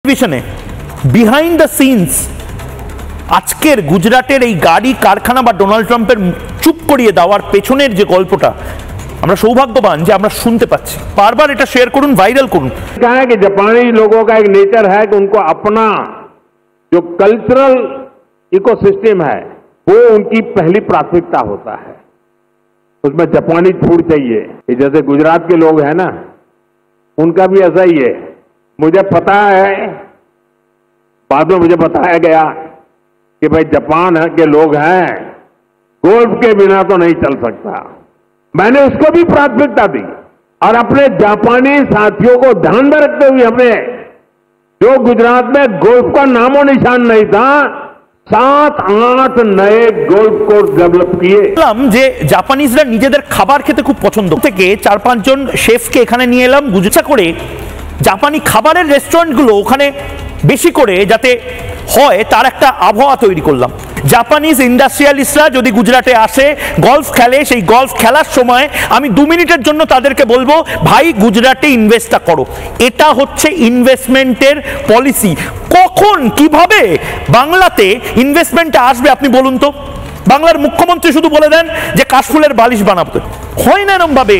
টেলিভিশনে behind the scenes আজকের গুজরাটের এই গাড়ি কারখানা বা ডোনাল্ড ট্রাম্পের চুপ করিয়ে দেওয়ার পেছনের যে গল্পটা আমরা সৌভাগ্যবান যে আমরা শুনতে পাচ্ছি। বারবার এটা শেয়ার করুন, ভাইরাল করুন। कहा है कि जापानी लोगों का एक नेचर है कि उनको अपना जो कल्चरल इकोसिस्टम है वो उनकी पहली प्राथमिकता होता है, उसमें जापानी फूड चाहिए। जैसे गुजरात के लोग हैं ना, उनका भी ऐसा ही है। मुझे पता है, बाद में मुझे बताया गया कि भाई जापान के लोग हैं, गोल्फ के बिना तो नहीं चल सकता। मैंने उसको भी प्राथमिकता दी और अपने जापानी साथियों को ध्यान में रखते हुए हमने जो गुजरात में गोल्फ का नामो निशान नहीं था 7-8 नए गोल्फ कोर्स डेवलप किए। যে জাপানিজরা নিজেদের খাবার খেতে খুব পছন্দ থেকে 4-5 জন শেফকে এখানে নিয়ে এলাম গুজরাট করে জাপানি খাবারের রেস্টুরেন্টগুলো ওখানে বেশি করে যাতে হয় তার একটা আবহাওয়া তৈরি করলাম। জাপানিজ ইন্ডাস্ট্রিয়ালিস্টরা যদি গুজরাটে আসে গলফ খেলে, সেই গলফ খেলার সময় আমি 2 মিনিটের জন্য তাদেরকে বলবো ভাই গুজরাটে ইনভেস্টটা করো। এটা হচ্ছে ইনভেস্টমেন্টের পলিসি। কখন কিভাবে বাংলাতে ইনভেস্টমেন্টটা আসবে আপনি বলুন তো? বাংলার মুখ্যমন্ত্রী শুধু বলে দেন যে কাশফুলের বালিশ বানাতে, হয় না এরকম ভাবে।